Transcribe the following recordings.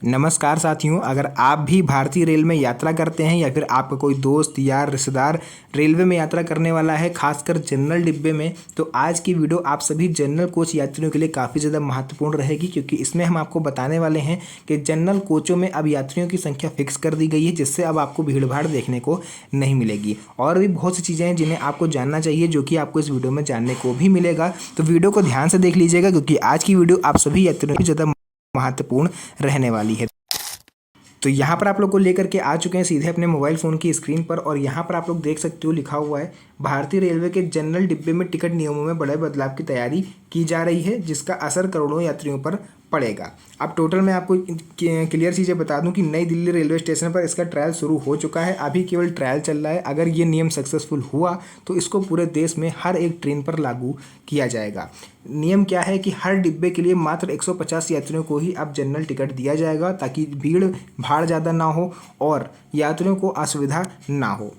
नमस्कार साथियों, अगर आप भी भारतीय रेल में यात्रा करते हैं या फिर आपका कोई दोस्त यार रिश्तेदार रेलवे में यात्रा करने वाला है, खासकर जनरल डिब्बे में, तो आज की वीडियो आप सभी जनरल कोच यात्रियों के लिए काफ़ी ज़्यादा महत्वपूर्ण रहेगी, क्योंकि इसमें हम आपको बताने वाले हैं कि जनरल कोचों में अब यात्रियों की संख्या फिक्स कर दी गई है, जिससे अब आपको भीड़ भाड़ देखने को नहीं मिलेगी। और भी बहुत सी चीज़ें हैं जिन्हें आपको जानना चाहिए, जो कि आपको इस वीडियो में जानने को भी मिलेगा। तो वीडियो को ध्यान से देख लीजिएगा, क्योंकि आज की वीडियो आप सभी यात्रियों की ज़्यादा महत्वपूर्ण रहने वाली है। तो यहाँ पर आप लोग को लेकर के आ चुके हैं सीधे अपने मोबाइल फ़ोन की स्क्रीन पर, और यहाँ पर आप लोग देख सकते हो लिखा हुआ है भारतीय रेलवे के जनरल डिब्बे में टिकट नियमों में बड़े बदलाव की तैयारी की जा रही है, जिसका असर करोड़ों यात्रियों पर पड़ेगा। अब टोटल मैं आपको क्लियर चीज़ें बता दूं कि नई दिल्ली रेलवे स्टेशन पर इसका ट्रायल शुरू हो चुका है, अभी केवल ट्रायल चल रहा है। अगर ये नियम सक्सेसफुल हुआ तो इसको पूरे देश में हर एक ट्रेन पर लागू किया जाएगा। नियम क्या है कि हर डिब्बे के लिए मात्र 150 यात्रियों को ही अब जनरल टिकट दिया जाएगा, ताकि भीड़ भाड़ ज़्यादा ना हो और यात्रियों को असुविधा ना हो।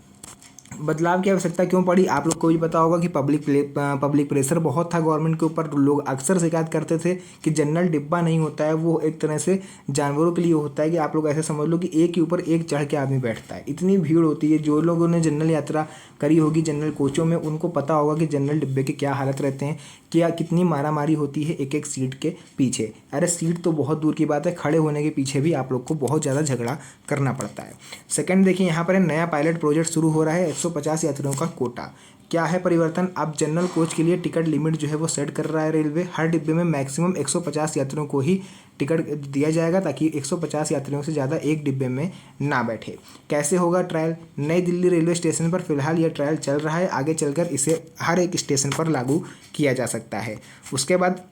बदलाव की आवश्यकता क्यों पड़ी, आप लोग को भी पता होगा कि पब्लिक प्रेशर बहुत था गवर्नमेंट के ऊपर। लोग अक्सर शिकायत करते थे कि जनरल डिब्बा नहीं होता है, वो एक तरह से जानवरों के लिए होता है, कि आप लोग ऐसे समझ लो कि एक के ऊपर एक चढ़ के आदमी बैठता है। इतनी भीड़ होती है। जो लोगों ने जनरल यात्रा करी होगी जनरल कोचों में, उनको पता होगा कि जनरल डिब्बे के क्या हालत रहते हैं, क्या कितनी मारामारी होती है एक एक सीट के पीछे। अरे सीट तो बहुत दूर की बात है, खड़े होने के पीछे भी आप लोग को बहुत ज़्यादा झगड़ा करना पड़ता है। सेकंड देखिए, यहाँ पर नया पायलट प्रोजेक्ट शुरू हो रहा है, 150 यात्रियों का कोटा। क्या है परिवर्तन, अब जनरल कोच के लिए टिकट लिमिट जो है वो सेट कर रहा है रेलवे। हर डिब्बे में मैक्सिमम 150 यात्रियों को ही टिकट दिया जाएगा, ताकि 150 यात्रियों से ज़्यादा एक डिब्बे में ना बैठे। कैसे होगा ट्रायल, नई दिल्ली रेलवे स्टेशन पर फिलहाल यह ट्रायल चल रहा है, आगे चलकर इसे हर एक स्टेशन पर लागू किया जा सकता है। उसके बाद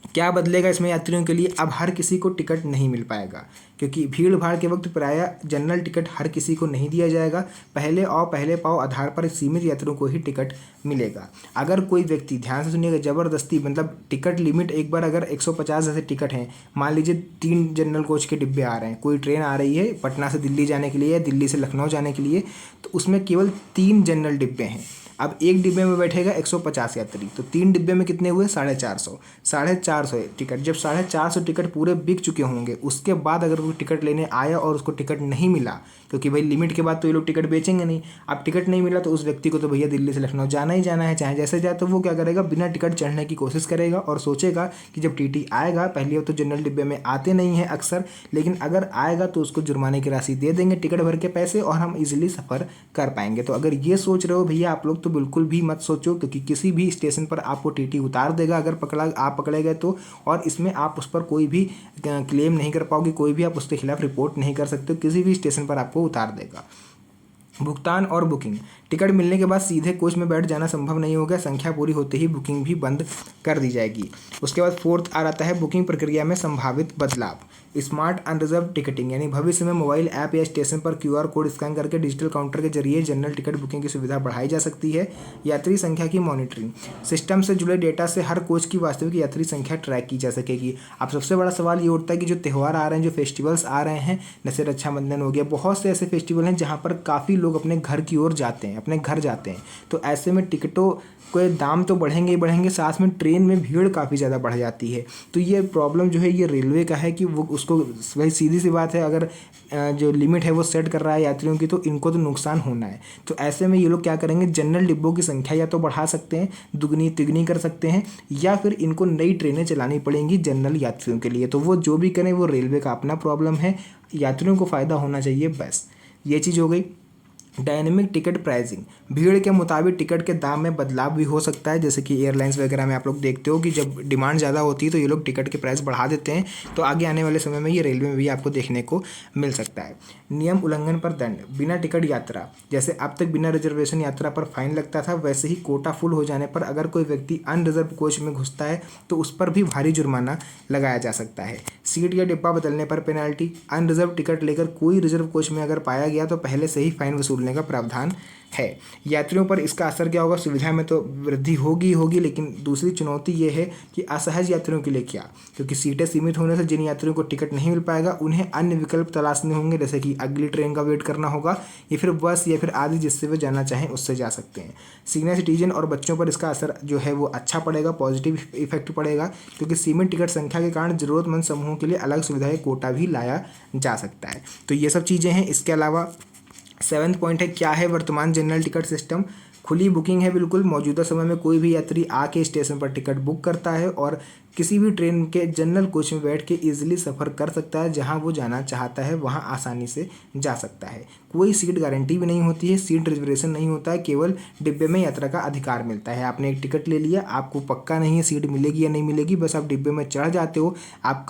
क्या बदलेगा इसमें यात्रियों के लिए, अब हर किसी को टिकट नहीं मिल पाएगा, क्योंकि भीड़ भाड़ के वक्त प्रायः जनरल टिकट हर किसी को नहीं दिया जाएगा। पहले आओ पहले पाओ आधार पर सीमित यात्रियों को ही टिकट मिलेगा। अगर कोई व्यक्ति, ध्यान से सुनिएगा, ज़बरदस्ती मतलब टिकट लिमिट एक बार अगर 150 जैसे टिकट हैं, मान लीजिए 3 जनरल कोच के डिब्बे आ रहे हैं, कोई ट्रेन आ रही है पटना से दिल्ली जाने के लिए या दिल्ली से लखनऊ जाने के लिए, तो उसमें केवल 3 जनरल डिब्बे हैं। अब एक डिब्बे में बैठेगा 150 यात्री, तो 3 डिब्बे में कितने हुए, 450 टिकट। जब 450 टिकट पूरे बिक चुके होंगे, उसके बाद अगर वो टिकट लेने आया और उसको टिकट नहीं मिला, क्योंकि भाई लिमिट के बाद तो ये लोग टिकट बेचेंगे नहीं। अब टिकट नहीं मिला तो उस व्यक्ति को तो भैया दिल्ली से लखनऊ जाना ही जाना है, चाहे जैसे जाए। तो वो क्या करेगा, बिना टिकट चढ़ने की कोशिश करेगा और सोचेगा कि जब टीटी आएगा, पहले तो जनरल डिब्बे में आते नहीं है अक्सर, लेकिन अगर आएगा तो उसको जुर्माने की राशि दे देंगे, टिकट भर के पैसे, और हम इजीली सफ़र कर पाएंगे। तो अगर ये सोच रहे हो भैया आप लोग, तो बिल्कुल भी मत सोचो, क्योंकि किसी भी स्टेशन पर आपको टीटी उतार देगा अगर आप पकड़े गए तो। और इसमें आप उस पर कोई भी क्लेम नहीं कर पाओगे, कोई भी आप उसके खिलाफ रिपोर्ट नहीं कर सकते, किसी भी स्टेशन पर आपको उतार देगा। भुगतान और बुकिंग, टिकट मिलने के बाद सीधे कोच में बैठ जाना संभव नहीं होगा, संख्या पूरी होते ही बुकिंग भी बंद कर दी जाएगी। उसके बाद फोर्थ आ जाता है बुकिंग प्रक्रिया में संभावित बदलाव। स्मार्ट अनरिजर्व टिकटिंग, यानी भविष्य में मोबाइल ऐप या स्टेशन पर QR कोड स्कैन करके डिजिटल काउंटर के जरिए जनरल टिकट बुकिंग की सुविधा बढ़ाई जा सकती है। यात्री संख्या की मॉनिटरिंग, सिस्टम से जुड़े डेटा से हर कोच की वास्तविक यात्री संख्या ट्रैक की जा सकेगी। अब सबसे बड़ा सवाल ये उठता है कि जो त्यौहार आ रहे हैं, जो फेस्टिवल्स आ रहे हैं, जैसे रक्षाबंधन हो गया, बहुत से ऐसे फेस्टिवल हैं जहाँ पर काफ़ी लोग अपने घर की ओर जाते हैं, अपने घर जाते हैं। तो ऐसे में टिकटों के दाम तो बढ़ेंगे ही बढ़ेंगे, साथ में ट्रेन में भीड़ काफ़ी ज़्यादा बढ़ जाती है। तो ये प्रॉब्लम जो है ये रेलवे का है, कि वो उसको, वही सीधी सी बात है, अगर जो लिमिट है वो सेट कर रहा है यात्रियों की, तो इनको तो नुकसान होना है। तो ऐसे में ये लोग क्या करेंगे, जनरल डिब्बों की संख्या या तो बढ़ा सकते हैं, दुगनी तिगनी कर सकते हैं, या फिर इनको नई ट्रेनें चलानी पड़ेंगी जनरल यात्रियों के लिए। तो वो जो भी करें, वो रेलवे का अपना प्रॉब्लम है, यात्रियों को फ़ायदा होना चाहिए बस। ये चीज़ हो गई। डायनेमिक टिकट प्राइसिंग, भीड़ के मुताबिक टिकट के दाम में बदलाव भी हो सकता है, जैसे कि एयरलाइंस वगैरह में आप लोग देखते हो कि जब डिमांड ज़्यादा होती है तो ये लोग टिकट के प्राइस बढ़ा देते हैं। तो आगे आने वाले समय में ये रेलवे में भी आपको देखने को मिल सकता है। नियम उल्लंघन पर दंड, बिना टिकट यात्रा, जैसे अब तक बिना रिजर्वेशन यात्रा पर फाइन लगता था, वैसे ही कोटा फुल हो जाने पर अगर कोई व्यक्ति अनरिजर्व कोच में घुसता है तो उस पर भी भारी जुर्माना लगाया जा सकता है। सीट या डिब्बा बदलने पर पेनल्टी, अनरिजर्व टिकट लेकर कोई रिजर्व कोच में अगर पाया गया तो पहले से ही फाइन वसूलने का प्रावधान है। यात्रियों पर इसका असर क्या होगा? सुविधा में तो वृद्धि होगी, लेकिन दूसरी चुनौती ये है कि असहज यात्रियों के लिए क्या, क्योंकि सीटें सीमित होने से जिन यात्रियों को टिकट नहीं मिल पाएगा उन्हें अन्य विकल्प तलाशने होंगे, जैसे कि अगली ट्रेन का वेट करना होगा या फिर बस या फिर आदि जिससे वे जाना चाहें उससे जा सकते हैं। सीनियर सिटीजन और बच्चों पर इसका असर जो है वो अच्छा पड़ेगा, पॉजिटिव इफेक्ट पड़ेगा, क्योंकि सीमित टिकट संख्या के कारण जरूरतमंद समूहों के लिए अलग सुविधाएं कोटा भी लाया जा सकता है। तो ये सब चीज़ें हैं। इसके अलावा 7वां पॉइंट है, क्या है वर्तमान जनरल टिकट सिस्टम? खुली बुकिंग है बिल्कुल। मौजूदा समय में कोई भी यात्री आके स्टेशन पर टिकट बुक करता है और किसी भी ट्रेन के जनरल कोच में बैठ के ईजिली सफ़र कर सकता है, जहां वो जाना चाहता है वहां आसानी से जा सकता है। कोई सीट गारंटी भी नहीं होती है, सीट रिजर्वेशन नहीं होता है, केवल डिब्बे में यात्रा का अधिकार मिलता है। आपने एक टिकट ले लिया, आपको पक्का नहीं है सीट मिलेगी या नहीं मिलेगी, बस आप डिब्बे में चढ़ जाते हो, आप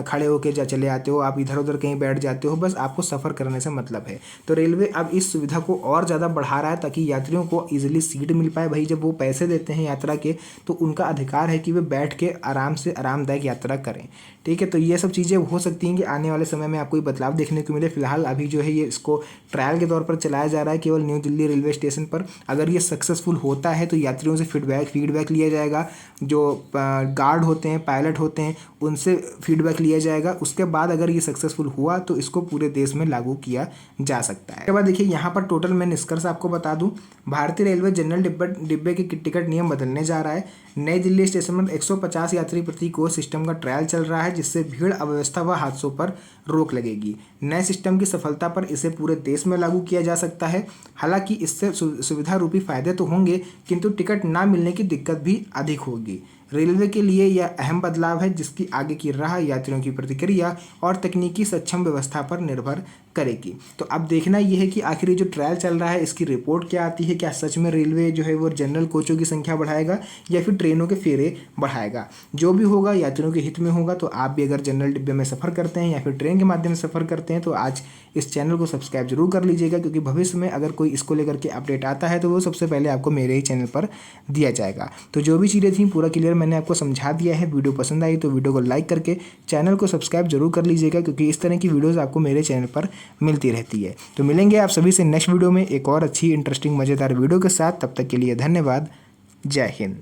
खड़े होकर चले आते हो, आप इधर उधर कहीं बैठ जाते हो, बस आपको सफ़र करने से मतलब है। तो रेलवे अब इस सुविधा को और ज़्यादा बढ़ा रहा है ताकि यात्रियों को ईजिली सीट मिल पाए। भाई जब वो पैसे देते हैं यात्रा के तो उनका अधिकार है कि वे बैठ के आराम से आरामदायक यात्रा करें। ठीक है, तो ये सब चीज़ें हो सकती हैं कि आने वाले समय में आपको बदलाव देखने को मिले। फिलहाल अभी जो है ये इसको ट्रायल के तौर पर चलाया जा रहा है केवल न्यू दिल्ली रेलवे स्टेशन पर। अगर ये सक्सेसफुल होता है तो यात्रियों से फीडबैक लिया जाएगा, जो गार्ड होते हैं, पायलट होते हैं, उनसे फीडबैक लिया जाएगा। उसके बाद अगर ये सक्सेसफुल हुआ तो इसको पूरे देश में लागू किया जा सकता है। उसके बाद देखिए यहाँ पर टोटल मैं निष्कर्ष आपको बता दूँ, भारतीय रेलवे जनरल डिब्बे के टिकट नियम बदलने जा रहा है। नई दिल्ली स्टेशन पर 150 यात्री प्रति कोच सिस्टम का ट्रायल चल रहा है, जिससे भीड़, अव्यवस्था व हादसों पर रोक लगेगी। नए सिस्टम की सफलता पर इसे पूरे देश में लागू किया जा सकता है। हालांकि इससे सुविधा रूपी फायदे तो होंगे, किंतु टिकट ना मिलने की दिक्कत भी अधिक होगी। रेलवे के लिए यह अहम बदलाव है, जिसकी आगे की राह यात्रियों की प्रतिक्रिया और तकनीकी सक्षम व्यवस्था पर निर्भर करेगी। तो अब देखना यह है कि आखिर ये जो ट्रायल चल रहा है इसकी रिपोर्ट क्या आती है। क्या सच में रेलवे जो है वो जनरल कोचों की संख्या बढ़ाएगा या फिर ट्रेनों के फेरे बढ़ाएगा? जो भी होगा यात्रियों के हित में होगा। तो आप भी अगर जनरल डिब्बे में सफ़र करते हैं या फिर ट्रेन के माध्यम से सफ़र करते हैं तो आज इस चैनल को सब्सक्राइब जरूर कर लीजिएगा, क्योंकि भविष्य में अगर कोई इसको लेकर के अपडेट आता है तो वो सबसे पहले आपको मेरे ही चैनल पर दिया जाएगा। तो जो भी चीज़ें थी पूरा क्लियर मैंने आपको समझा दिया है। वीडियो पसंद आई तो वीडियो को लाइक करके चैनल को सब्सक्राइब जरूर कर लीजिएगा, क्योंकि इस तरह की वीडियोस आपको मेरे चैनल पर मिलती रहती है। तो मिलेंगे आप सभी से नेक्स्ट वीडियो में एक और अच्छी इंटरेस्टिंग मज़ेदार वीडियो के साथ। तब तक के लिए धन्यवाद। जय हिंद।